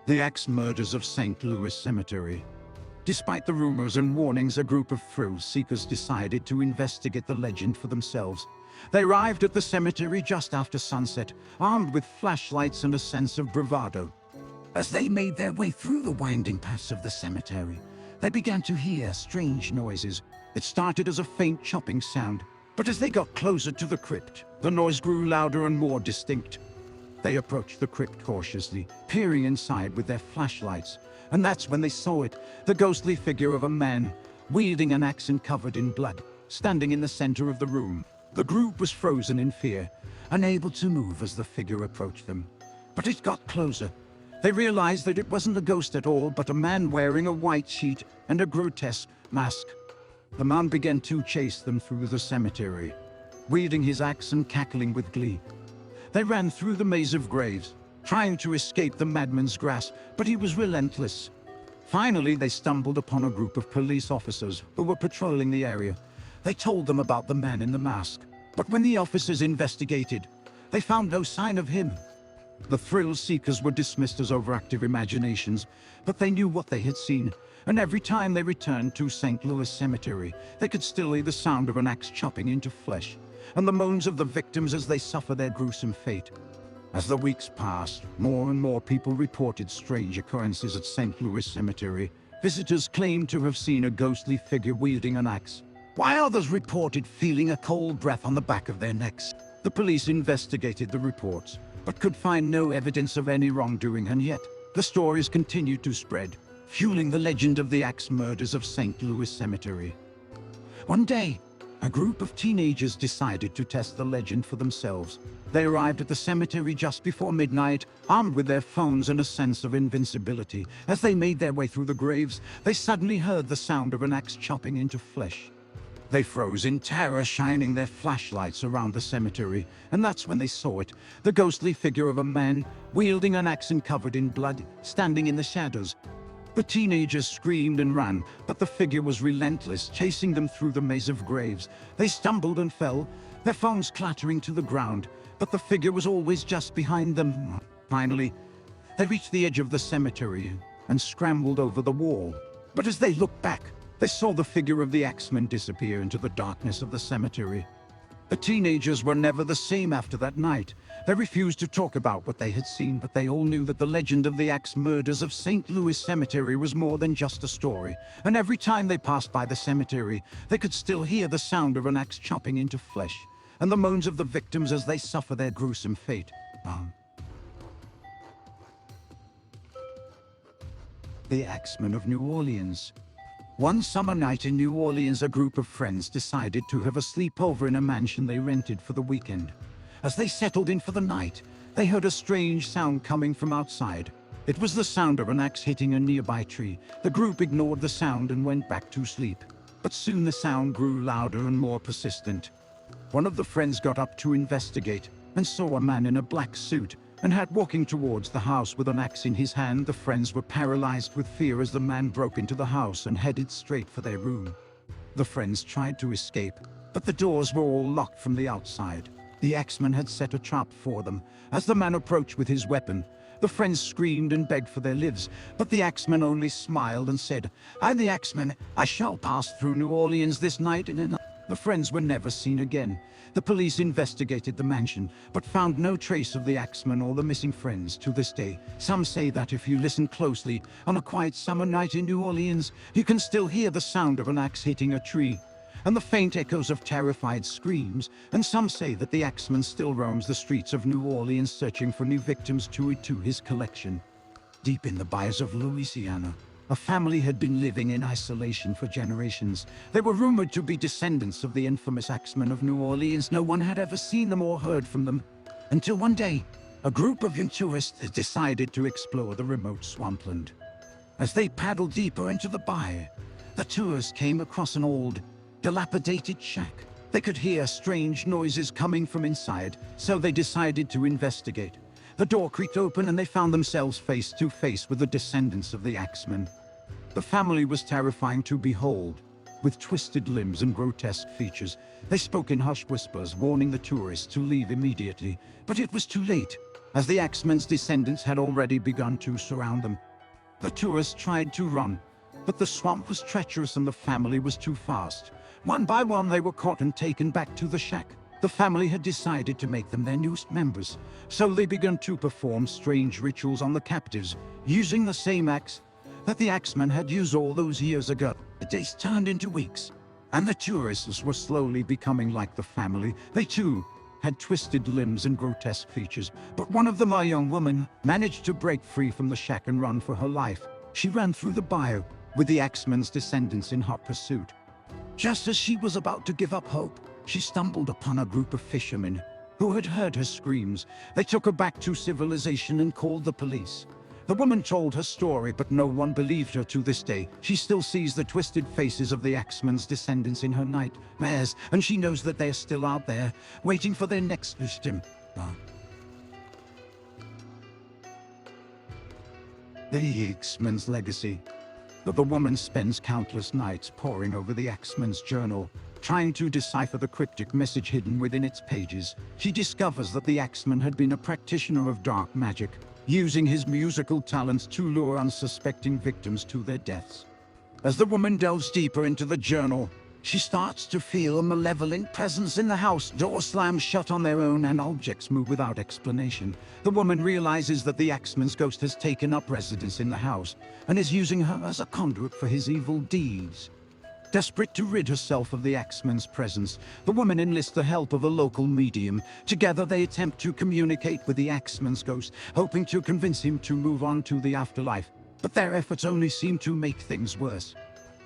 The Axe Murders of St. Louis Cemetery. Despite the rumors and warnings, a group of thrill-seekers decided to investigate the legend for themselves. They arrived at the cemetery just after sunset, armed with flashlights and a sense of bravado. As they made their way through the winding paths of the cemetery, they began to hear strange noises. It started as a faint chopping sound, but as they got closer to the crypt, the noise grew louder and more distinct. They approached the crypt cautiously, peering inside with their flashlights, and that's when they saw it, the ghostly figure of a man, wielding an axe and covered in blood, standing in the center of the room. The group was frozen in fear, unable to move as the figure approached them. But it got closer. They realized that it wasn't a ghost at all, but a man wearing a white sheet and a grotesque mask. The man began to chase them through the cemetery, wielding his axe and cackling with glee. They ran through the maze of graves, trying to escape the madman's grasp, but he was relentless. Finally, they stumbled upon a group of police officers who were patrolling the area. They told them about the man in the mask, but when the officers investigated, they found no sign of him. The thrill-seekers were dismissed as overactive imaginations, but they knew what they had seen, and every time they returned to St. Louis Cemetery, they could still hear the sound of an axe chopping into flesh, and the moans of the victims as they suffer their gruesome fate. As the weeks passed, more and more people reported strange occurrences at St. Louis Cemetery. Visitors claimed to have seen a ghostly figure wielding an axe, while others reported feeling a cold breath on the back of their necks. The police investigated the reports, but could find no evidence of any wrongdoing, and yet the stories continued to spread, fueling the legend of the Axe Murders of St. Louis Cemetery. One day, a group of teenagers decided to test the legend for themselves. They arrived at the cemetery just before midnight, armed with their phones and a sense of invincibility. As they made their way through the graves, they suddenly heard the sound of an axe chopping into flesh. They froze in terror, shining their flashlights around the cemetery, and that's when they saw it, the ghostly figure of a man, wielding an axe and covered in blood, standing in the shadows. The teenagers screamed and ran, but the figure was relentless, chasing them through the maze of graves. They stumbled and fell, their phones clattering to the ground, but the figure was always just behind them. Finally, they reached the edge of the cemetery and scrambled over the wall. But as they looked back, they saw the figure of the Axeman disappear into the darkness of the cemetery. The teenagers were never the same after that night. They refused to talk about what they had seen, but they all knew that the legend of the Axe Murders of St. Louis Cemetery was more than just a story. And every time they passed by the cemetery, they could still hear the sound of an axe chopping into flesh, and the moans of the victims as they suffer their gruesome fate. The Axeman of New Orleans. One summer night in New Orleans, a group of friends decided to have a sleepover in a mansion they rented for the weekend. As they settled in for the night, they heard a strange sound coming from outside. It was the sound of an axe hitting a nearby tree. The group ignored the sound and went back to sleep. But soon the sound grew louder and more persistent. One of the friends got up to investigate and saw a man in a black suit and had walking towards the house with an axe in his hand. The friends were paralyzed with fear as the man broke into the house and headed straight for their room. The friends tried to escape, but the doors were all locked from the outside. The axeman had set a trap for them. As the man approached with his weapon, the friends screamed and begged for their lives, but the axeman only smiled and said, "I'm the axeman. I shall pass through New Orleans this night in an..." The friends were never seen again. The police investigated the mansion, but found no trace of the axeman or the missing friends to this day. Some say that if you listen closely, on a quiet summer night in New Orleans, you can still hear the sound of an axe hitting a tree, and the faint echoes of terrified screams. And some say that the axeman still roams the streets of New Orleans searching for new victims to add to his collection. Deep in the bayous of Louisiana, a family had been living in isolation for generations. They were rumored to be descendants of the infamous Axeman of New Orleans. No one had ever seen them or heard from them, until one day, a group of young tourists decided to explore the remote swampland. As they paddled deeper into the bayou, the tourists came across an old, dilapidated shack. They could hear strange noises coming from inside, so they decided to investigate. The door creaked open and they found themselves face to face with the descendants of the Axeman. The family was terrifying to behold. With twisted limbs and grotesque features, they spoke in hushed whispers, warning the tourists to leave immediately. But it was too late. as the Axeman's descendants had already begun to surround them. The tourists tried to run, but the swamp was treacherous and the family was too fast. One by one they were caught and taken back to the shack. The family had decided to make them their newest members, so they began to perform strange rituals on the captives, using the same axe that the Axeman had used all those years ago. The days turned into weeks, and the tourists were slowly becoming like the family. They too had twisted limbs and grotesque features, but one of them, a young woman, managed to break free from the shack and run for her life. She ran through the bayou, with the Axeman's descendants in hot pursuit. Just as she was about to give up hope, she stumbled upon a group of fishermen who had heard her screams. They took her back to civilization and called the police. The woman told her story, but no one believed her to this day. She still sees the twisted faces of the Axeman's descendants in her nightmares, and she knows that they're still out there, waiting for their next victim. The Axeman's legacy. The woman spends countless nights poring over the Axeman's journal, trying to decipher the cryptic message hidden within its pages. She discovers that the Axeman had been a practitioner of dark magic, using his musical talents to lure unsuspecting victims to their deaths. As the woman delves deeper into the journal, she starts to feel a malevolent presence in the house. Doors slam shut on their own and objects move without explanation. The woman realizes that the Axeman's ghost has taken up residence in the house and is using her as a conduit for his evil deeds. Desperate to rid herself of the Axeman's presence, the woman enlists the help of a local medium. Together they attempt to communicate with the Axeman's ghost, hoping to convince him to move on to the afterlife. But their efforts only seem to make things worse.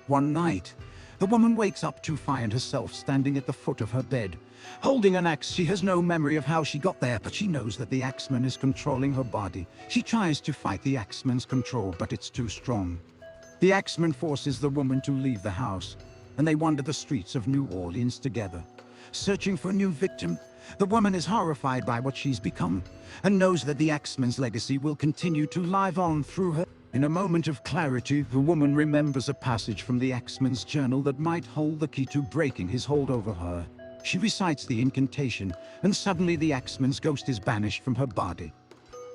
One night, the woman wakes up to find herself standing at the foot of her bed. Holding an axe, she has no memory of how she got there, but she knows that the Axeman is controlling her body. She tries to fight the Axeman's control, but it's too strong. The Axeman forces the woman to leave the house, and they wander the streets of New Orleans together. Searching for a new victim, the woman is horrified by what she's become, and knows that the Axeman's legacy will continue to live on through her. In a moment of clarity, the woman remembers a passage from the Axeman's journal that might hold the key to breaking his hold over her. She recites the incantation, and suddenly the Axeman's ghost is banished from her body.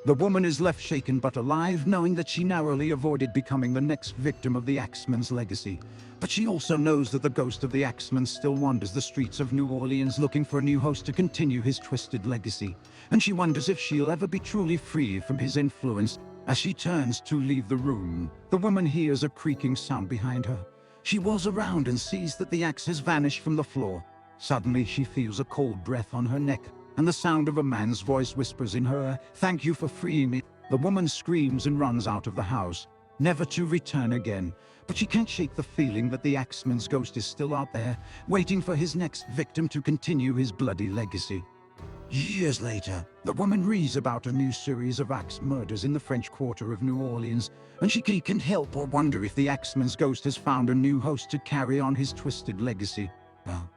The woman is left shaken but alive, knowing that she narrowly avoided becoming the next victim of the Axeman's legacy. But she also knows that the ghost of the Axeman still wanders the streets of New Orleans looking for a new host to continue his twisted legacy. And she wonders if she'll ever be truly free from his influence. As she turns to leave the room, the woman hears a creaking sound behind her. She whirls around and sees that the axe has vanished from the floor. Suddenly she feels a cold breath on her neck, and the sound of a man's voice whispers in her ear, "Thank you for freeing me." The woman screams and runs out of the house, never to return again. But she can't shake the feeling that the Axeman's ghost is still out there, waiting for his next victim to continue his bloody legacy. Years later, the woman reads about a new series of axe murders in the French Quarter of New Orleans, and she can't help but wonder if the Axeman's ghost has found a new host to carry on his twisted legacy. Well,